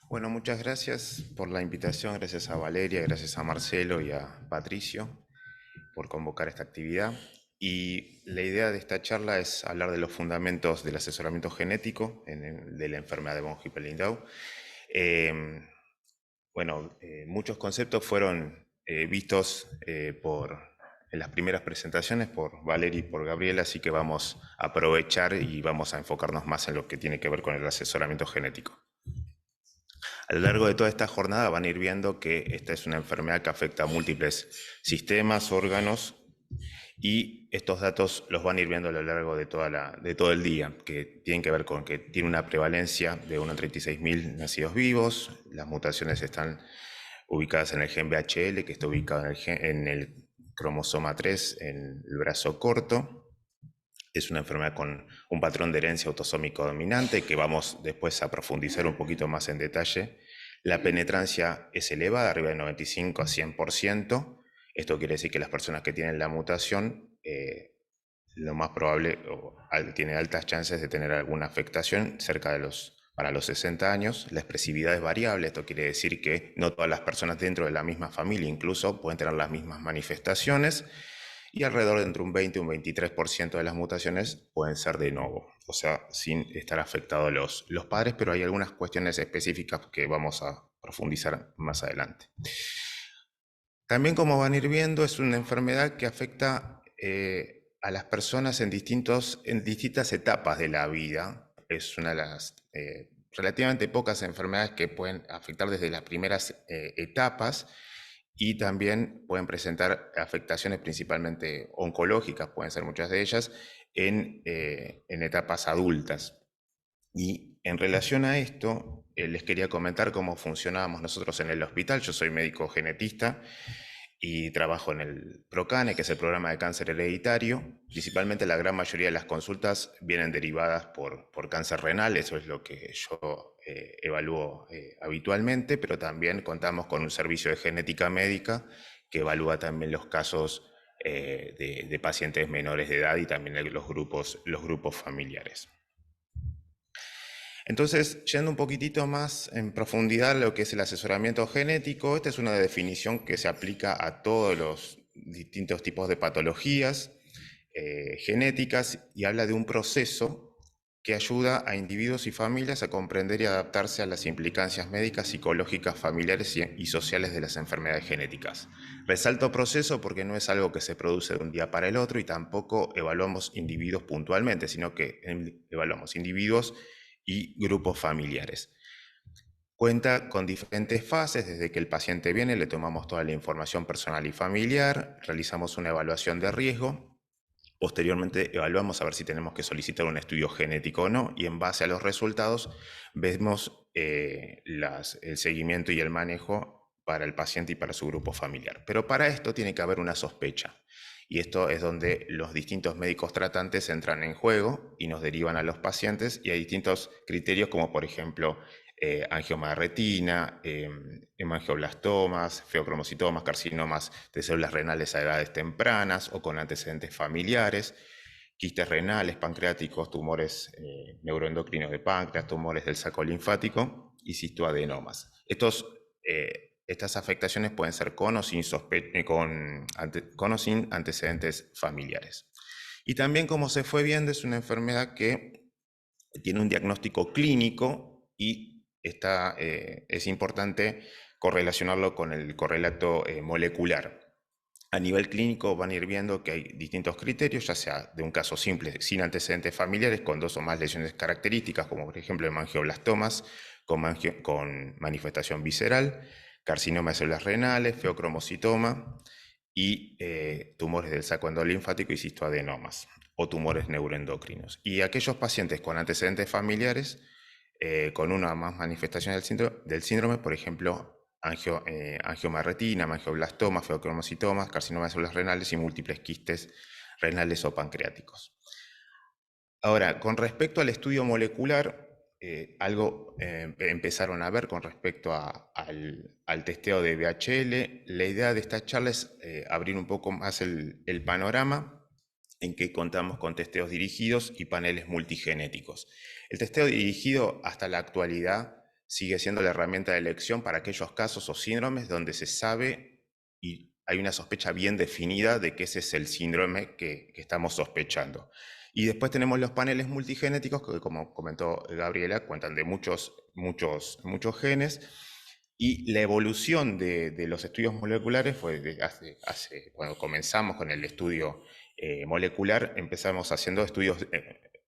Bueno, muchas gracias por la invitación, gracias a Valeria, gracias a Marcelo y a Patricio por convocar esta actividad. Y la idea de esta charla es hablar de los fundamentos del asesoramiento genético de la enfermedad de von Hippel-Lindau. Eh, Muchos conceptos fueron vistos en las primeras presentaciones por Valeria y por Gabriela, así que vamos a aprovechar y vamos a enfocarnos más en lo que tiene que ver con el asesoramiento genético. A lo largo de toda esta jornada van a ir viendo que esta es una enfermedad que afecta a múltiples sistemas, órganos, y estos datos los van a ir viendo a lo largo de todo el día, que tienen que ver con que tiene una prevalencia de 1 en 36.000 nacidos vivos, las mutaciones están ubicadas en el gen VHL, que está ubicado en el cromosoma 3, en el brazo corto. Es una enfermedad con un patrón de herencia autosómico dominante que vamos después a profundizar un poquito más en detalle. La penetrancia es elevada, arriba de 95 a 100%. Esto quiere decir que las personas que tienen la mutación, lo más probable, tiene altas chances de tener alguna afectación para los 60 años. La expresividad es variable, esto quiere decir que no todas las personas dentro de la misma familia incluso pueden tener las mismas manifestaciones, y alrededor de entre un 20 y un 23% de las mutaciones pueden ser de novo, o sea, sin estar afectados los padres, pero hay algunas cuestiones específicas que vamos a profundizar más adelante. También, como van a ir viendo, es una enfermedad que afecta a las personas en distintas etapas de la vida. Es una de las relativamente pocas enfermedades que pueden afectar desde las primeras etapas, y también pueden presentar afectaciones principalmente oncológicas, pueden ser muchas de ellas, en etapas adultas. Y en relación a esto, les quería comentar cómo funcionábamos nosotros en el hospital. Yo soy médico genetista y trabajo en el PROCANE, que es el programa de cáncer hereditario. Principalmente la gran mayoría de las consultas vienen derivadas por cáncer renal, eso es lo que yo evalúo habitualmente, pero también contamos con un servicio de genética médica que evalúa también los casos de pacientes menores de edad y también los grupos familiares. Entonces, yendo un poquitito más en profundidad a lo que es el asesoramiento genético, esta es una definición que se aplica a todos los distintos tipos de patologías genéticas, y habla de un proceso que ayuda a individuos y familias a comprender y adaptarse a las implicancias médicas, psicológicas, familiares y sociales de las enfermedades genéticas. Resalto proceso porque no es algo que se produce de un día para el otro, y tampoco evaluamos individuos puntualmente, sino que evaluamos individuos y grupos familiares. Cuenta con diferentes fases. Desde que el paciente viene, le tomamos toda la información personal y familiar, realizamos una evaluación de riesgo, posteriormente evaluamos a ver si tenemos que solicitar un estudio genético o no, y en base a los resultados vemos el seguimiento y el manejo para el paciente y para su grupo familiar. Pero para esto tiene que haber una sospecha. Y esto es donde los distintos médicos tratantes entran en juego y nos derivan a los pacientes, y hay distintos criterios como por ejemplo angioma de retina, hemangioblastomas, feocromocitomas, carcinomas de células renales a edades tempranas o con antecedentes familiares, quistes renales, pancreáticos, tumores neuroendocrinos de páncreas, tumores del saco linfático y cistoadenomas. Estas afectaciones pueden ser con o sin antecedentes familiares. Y también, como se fue viendo, es una enfermedad que tiene un diagnóstico clínico, y es importante correlacionarlo con el correlato molecular. A nivel clínico van a ir viendo que hay distintos criterios, ya sea de un caso simple sin antecedentes familiares, con 2 o más lesiones características, como por ejemplo hemangioblastomas con manifestación visceral, carcinoma de células renales, feocromocitoma y tumores del saco endolinfático y cistoadenomas o tumores neuroendocrinos. Y aquellos pacientes con antecedentes familiares con una o más manifestaciones del síndrome, por ejemplo, angioma de retina, angioblastoma, feocromocitomas, carcinoma de células renales y múltiples quistes renales o pancreáticos. Ahora, con respecto al estudio molecular, algo empezaron a ver con respecto al testeo de VHL. La idea de esta charla es abrir un poco más el panorama, en que contamos con testeos dirigidos y paneles multigenéticos. El testeo dirigido hasta la actualidad sigue siendo la herramienta de elección para aquellos casos o síndromes donde se sabe y hay una sospecha bien definida de que ese es el síndrome que estamos sospechando. Y después tenemos los paneles multigenéticos que, como comentó Gabriela, cuentan de muchos genes. Y la evolución de los estudios moleculares fue cuando comenzamos con el estudio molecular, empezamos haciendo estudios,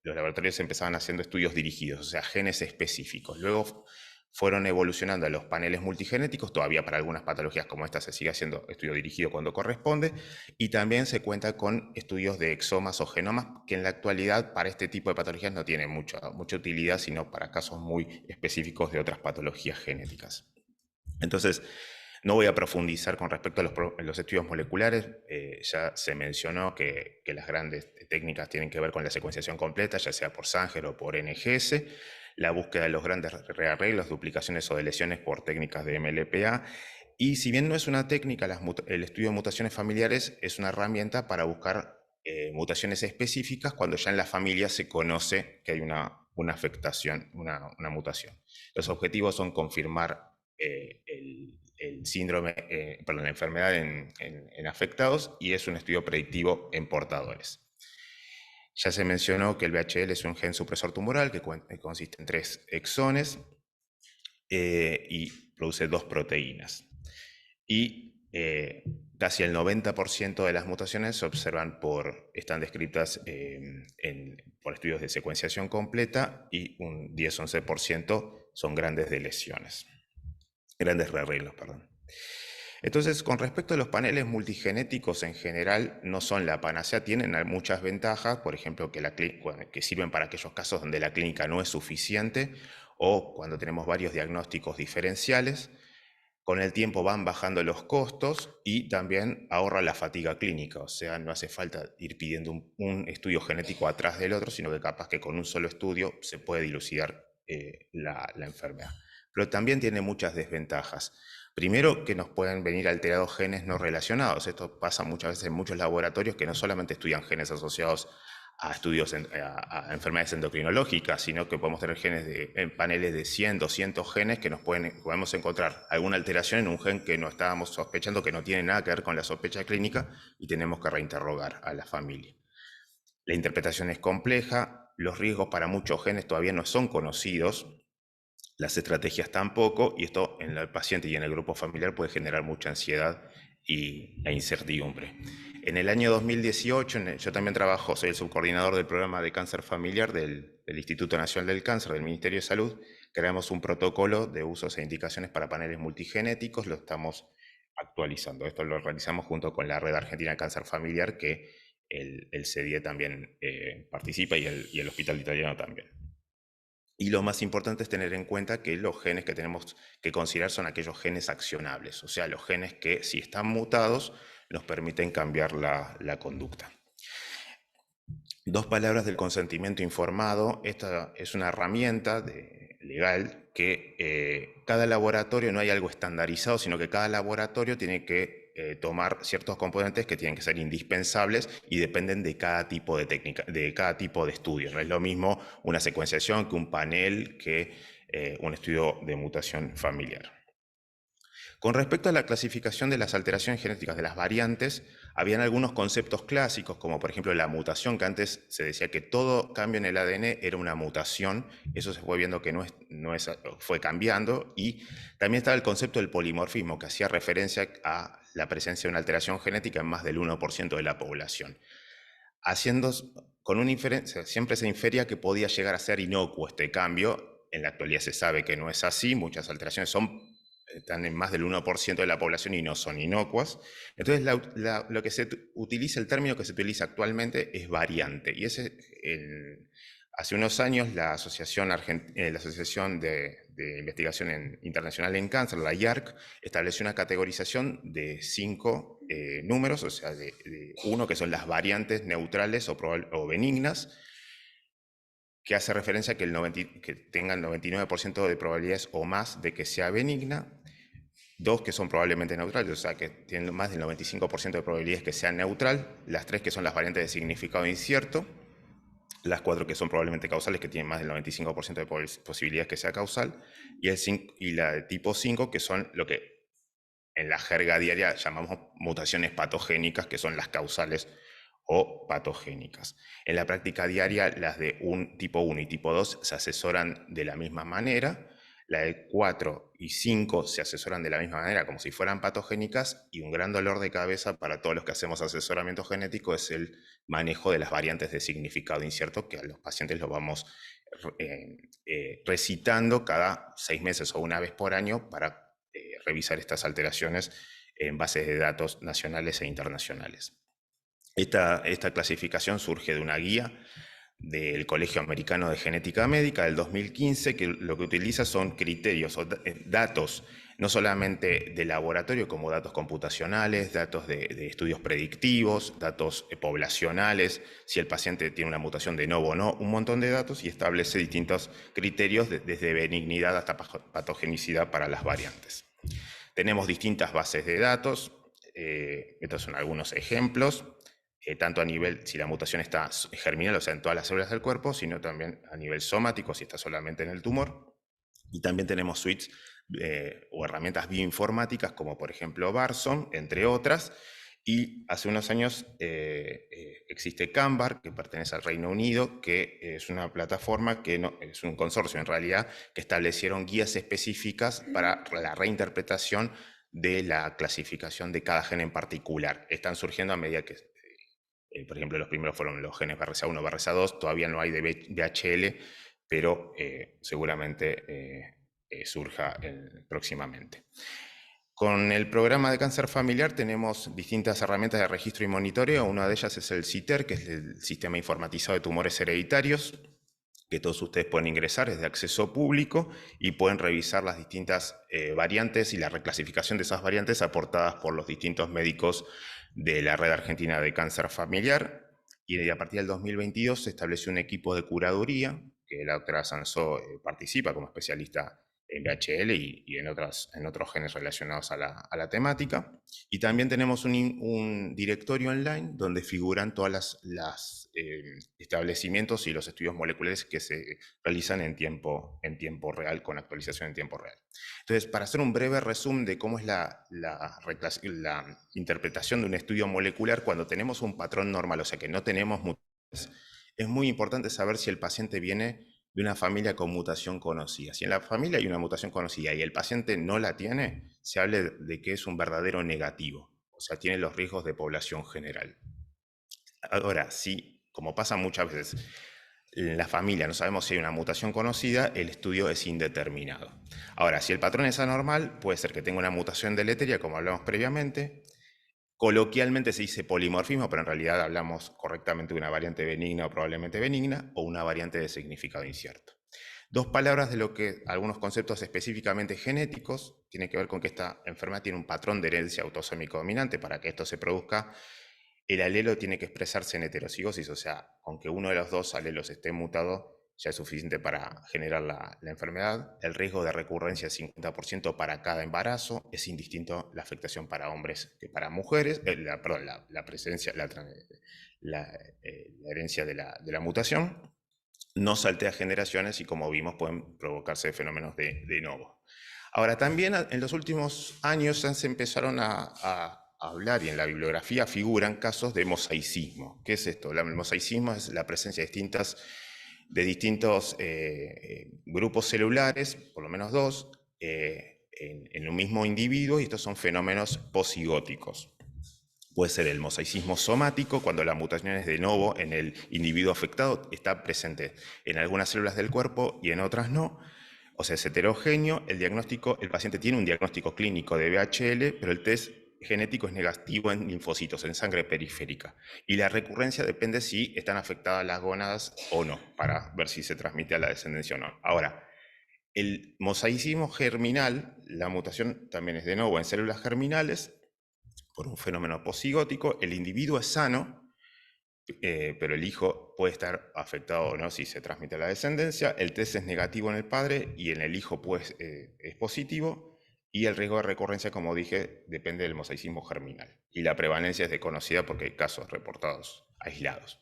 los laboratorios empezaban haciendo estudios dirigidos, o sea, genes específicos. Luego fueron evolucionando a los paneles multigenéticos, todavía para algunas patologías como esta se sigue haciendo estudio dirigido cuando corresponde, y también se cuenta con estudios de exomas o genomas, que en la actualidad para este tipo de patologías no tienen mucha utilidad, sino para casos muy específicos de otras patologías genéticas. Entonces, no voy a profundizar con respecto a los estudios moleculares, ya se mencionó que las grandes técnicas tienen que ver con la secuenciación completa, ya sea por Sanger o por NGS, la búsqueda de los grandes rearreglos, duplicaciones o deleciones por técnicas de MLPA, y si bien no es una técnica, el estudio de mutaciones familiares es una herramienta para buscar mutaciones específicas cuando ya en la familia se conoce que hay una afectación, una mutación. Los objetivos son confirmar el síndrome, perdón, la enfermedad en afectados, y es un estudio predictivo en portadores. Ya se mencionó que el VHL es un gen supresor tumoral que consiste en 3 exones y produce 2 proteínas. Y casi el 90% de las mutaciones se observan están descritas por estudios de secuenciación completa, y un 10-11% son grandes deleciones. Grandes rearreglos, perdón. Entonces, con respecto a los paneles multigenéticos en general, no son la panacea, tienen muchas ventajas, por ejemplo, que sirven para aquellos casos donde la clínica no es suficiente o cuando tenemos varios diagnósticos diferenciales. Con el tiempo van bajando los costos y también ahorra la fatiga clínica, o sea, no hace falta ir pidiendo un estudio genético atrás del otro, sino que capaz que con un solo estudio se puede dilucidar la enfermedad. Pero también tiene muchas desventajas. Primero, que nos pueden venir alterados genes no relacionados. Esto pasa muchas veces en muchos laboratorios que no solamente estudian genes asociados a estudios a enfermedades endocrinológicas, sino que podemos tener en paneles de 100, 200 genes que podemos encontrar alguna alteración en un gen que no estábamos sospechando, que no tiene nada que ver con la sospecha clínica, y tenemos que reinterrogar a la familia. La interpretación es compleja, los riesgos para muchos genes todavía no son conocidos, las estrategias tampoco, y esto en el paciente y en el grupo familiar puede generar mucha ansiedad e incertidumbre. En el año 2018, yo también trabajo, soy el subcoordinador del programa de cáncer familiar del Instituto Nacional del Cáncer del Ministerio de Salud. Creamos un protocolo de usos e indicaciones para paneles multigenéticos, lo estamos actualizando. Esto lo realizamos junto con la Red Argentina de Cáncer Familiar, que el CDIE también participa, y el Hospital Italiano también. Y lo más importante es tener en cuenta que los genes que tenemos que considerar son aquellos genes accionables, o sea, los genes que, si están mutados, nos permiten cambiar la conducta. 2 palabras del consentimiento informado. Esta es una herramienta legal que cada laboratorio, no hay algo estandarizado, sino que cada laboratorio tiene que tomar ciertos componentes que tienen que ser indispensables y dependen de cada tipo de técnica, de cada tipo de estudio. No es lo mismo una secuenciación que un panel, que un estudio de mutación familiar. Con respecto a la clasificación de las alteraciones genéticas de las variantes, habían algunos conceptos clásicos, como por ejemplo la mutación, que antes se decía que todo cambio en el ADN era una mutación. Eso se fue viendo que fue cambiando. Y también estaba el concepto del polimorfismo, que hacía referencia a la presencia de una alteración genética en más del 1% de la población. Con una inferencia, siempre se infería que podía llegar a ser inocuo este cambio. En la actualidad se sabe que no es así, muchas alteraciones están en más del 1% de la población y no son inocuas. Entonces, lo que el término que se utiliza actualmente es variante. Y hace unos años la Asociación de Investigación Internacional en Cáncer, la IARC, estableció una categorización de 5 números, o sea, de 1 que son las variantes neutrales o benignas, que hace referencia a que tengan 99% de probabilidades o más de que sea benigna. 2 que son probablemente neutrales, o sea que tienen más del 95% de probabilidades que sea neutral. Las 3 que son las variantes de significado incierto. las 4 que son probablemente causales, que tienen más del 95% de posibilidades que sea causal, y la de tipo 5, que son lo que en la jerga diaria llamamos mutaciones patogénicas, que son las causales o patogénicas. En la práctica diaria, las de un tipo 1 y tipo 2 se asesoran de la misma manera, la de 4 y 5 se asesoran de la misma manera, como si fueran patogénicas, y un gran dolor de cabeza para todos los que hacemos asesoramiento genético es el manejo de las variantes de significado incierto, que a los pacientes los vamos recitando cada 6 meses o una vez por año para revisar estas alteraciones en bases de datos nacionales e internacionales. Esta clasificación surge de una guía del Colegio Americano de Genética Médica del 2015, que lo que utiliza son criterios o datos, no solamente de laboratorio, como datos computacionales, datos de estudios predictivos, datos poblacionales, si el paciente tiene una mutación de novo o no, un montón de datos, y establece distintos criterios desde benignidad hasta patogenicidad para las variantes. Tenemos distintas bases de datos, estos son algunos ejemplos, tanto a nivel, si la mutación está germinal, o sea, en todas las células del cuerpo, sino también a nivel somático, si está solamente en el tumor. Y también tenemos suites o herramientas bioinformáticas, como por ejemplo Barson, entre otras. Y hace unos años existe Canvar, que pertenece al Reino Unido, que es una plataforma, que no, es un consorcio en realidad, que establecieron guías específicas para la reinterpretación de la clasificación de cada gen en particular. Están surgiendo a medida que por ejemplo, los primeros fueron los genes BRCA1, BRCA2, todavía no hay de VHL, pero seguramente surja próximamente. Con el programa de cáncer familiar tenemos distintas herramientas de registro y monitoreo. Una de ellas es el CITER, que es el Sistema Informatizado de Tumores Hereditarios, que todos ustedes pueden ingresar, es de acceso público y pueden revisar las distintas variantes y la reclasificación de esas variantes aportadas por los distintos médicos de la Red Argentina de Cáncer Familiar. Y a partir del 2022 se estableció un equipo de curaduría, que la doctora Sansó participa como especialista en VHL y en otros genes relacionados a la temática. Y también tenemos un directorio online donde figuran todas las establecimientos y los estudios moleculares que se realizan en tiempo real, con actualización en tiempo real. Entonces, para hacer un breve resumen de cómo es la interpretación de un estudio molecular, cuando tenemos un patrón normal, o sea que no tenemos mutaciones, es muy importante saber si el paciente viene de una familia con mutación conocida. Si en la familia hay una mutación conocida y el paciente no la tiene, se habla de que es un verdadero negativo, o sea, tiene los riesgos de población general. Ahora, si, como pasa muchas veces, en la familia no sabemos si hay una mutación conocida, el estudio es indeterminado. Ahora, si el patrón es anormal, puede ser que tenga una mutación deleteria, como hablamos previamente. Coloquialmente se dice polimorfismo, pero en realidad hablamos correctamente de una variante benigna o probablemente benigna, o una variante de significado incierto. Dos palabras de lo que algunos conceptos específicamente genéticos tienen que ver con que esta enfermedad tiene un patrón de herencia autosómico dominante. Para que esto se produzca, el alelo tiene que expresarse en heterocigosis, o sea, aunque uno de los dos alelos esté mutado, ya es suficiente para generar la enfermedad. El riesgo de recurrencia es 50% para cada embarazo, es indistinto la afectación para hombres que para mujeres, perdón, la presencia, la herencia de la mutación. No saltea generaciones y, como vimos, pueden provocarse fenómenos de novo. Ahora, también en los últimos años se empezaron a hablar, y en la bibliografía figuran casos de mosaicismo. ¿Qué es esto? El mosaicismo es la presencia de distintos grupos celulares, por lo menos dos, en un mismo individuo, y estos son fenómenos posigóticos. Puede ser el mosaicismo somático, cuando la mutación es de novo en el individuo afectado, está presente en algunas células del cuerpo y en otras no. O sea, es heterogéneo. El paciente tiene un diagnóstico clínico de VHL, pero el test genético es negativo en linfocitos, en sangre periférica. Y la recurrencia depende si están afectadas las gónadas o no, para ver si se transmite a la descendencia o no. Ahora, el mosaicismo germinal, la mutación también es de novo en células germinales, por un fenómeno posigótico. El individuo es sano, pero el hijo puede estar afectado o no si se transmite a la descendencia. El test es negativo en el padre y en el hijo pues, es positivo. Y el riesgo de recurrencia, como dije, depende del mosaicismo germinal. Y la prevalencia es desconocida porque hay casos reportados aislados.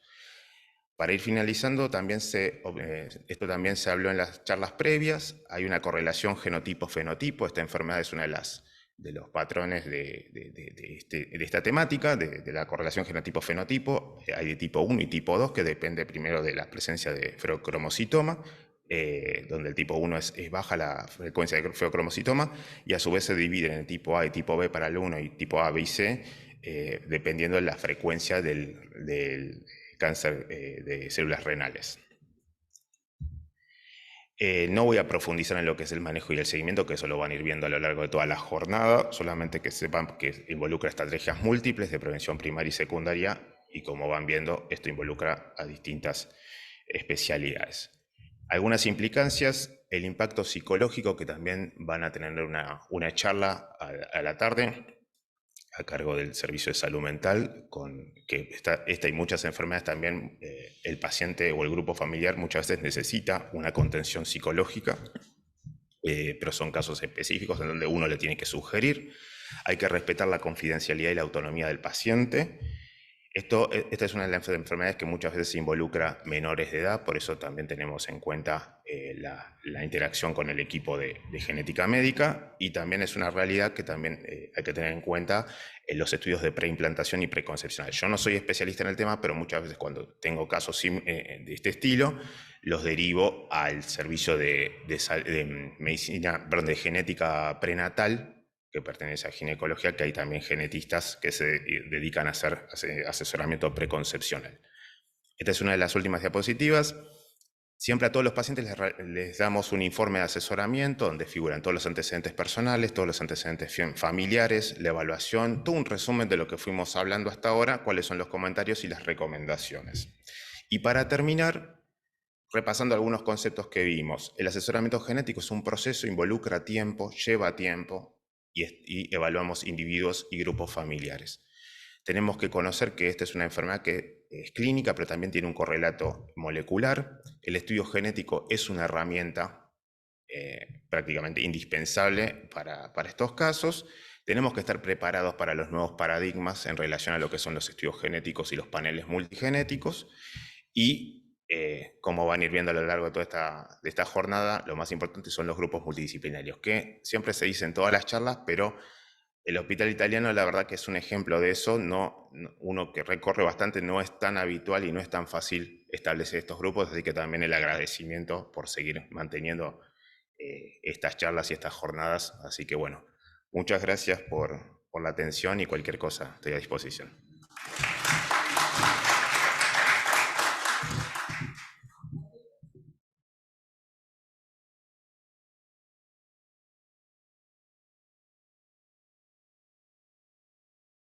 Para ir finalizando, esto también se habló en las charlas previas, hay una correlación genotipo-fenotipo. Esta enfermedad es uno de los patrones de esta temática, de la correlación genotipo-fenotipo. Hay de tipo 1 y tipo 2, que depende primero de la presencia de feocromocitoma, donde el tipo 1 es baja la frecuencia de feocromocitoma, y a su vez se dividen en tipo A y tipo B para el 1 y tipo A, B y C, dependiendo de la frecuencia del cáncer de células renales. No voy a profundizar en lo que es el manejo y el seguimiento, que eso lo van a ir viendo a lo largo de toda la jornada, solamente que sepan que involucra estrategias múltiples de prevención primaria y secundaria, y como van viendo, esto involucra a distintas especialidades. Algunas implicancias: el impacto psicológico, que también van a tener una charla a la tarde, a cargo del Servicio de Salud Mental, que esta y muchas enfermedades también, el paciente o el grupo familiar muchas veces necesita una contención psicológica, pero son casos específicos en donde uno le tiene que sugerir. Hay que respetar la confidencialidad y la autonomía del paciente. Esta es una de las enfermedades que muchas veces involucra menores de edad, por eso también tenemos en cuenta la interacción con el equipo de genética médica, y también es una realidad que también hay que tener en cuenta en los estudios de preimplantación y preconcepcional. Yo no soy especialista en el tema, pero muchas veces cuando tengo casos de este estilo, los derivo al servicio de genética prenatal, que pertenece a ginecología, que hay también genetistas que se dedican a hacer asesoramiento preconcepcional. Esta es una de las últimas diapositivas. Siempre a todos los pacientes les damos un informe de asesoramiento donde figuran todos los antecedentes personales, todos los antecedentes familiares, la evaluación, todo un resumen de lo que fuimos hablando hasta ahora, cuáles son los comentarios y las recomendaciones. Y para terminar, repasando algunos conceptos que vimos: el asesoramiento genético es un proceso, involucra tiempo, lleva tiempo, y evaluamos individuos y grupos familiares. Tenemos que conocer que esta es una enfermedad que es clínica, pero también tiene un correlato molecular. El estudio genético es una herramienta prácticamente indispensable para estos casos. Tenemos que estar preparados para los nuevos paradigmas en relación a lo que son los estudios genéticos y los paneles multigenéticos. Y como van a ir viendo a lo largo de toda esta jornada, lo más importante son los grupos multidisciplinarios, que siempre se dice en todas las charlas, pero el Hospital Italiano la verdad que es un ejemplo de eso. Uno que recorre bastante, no es tan habitual y no es tan fácil establecer estos grupos, así que también el agradecimiento por seguir manteniendo estas charlas y estas jornadas. Así que bueno, muchas gracias por la atención, y cualquier cosa estoy a disposición.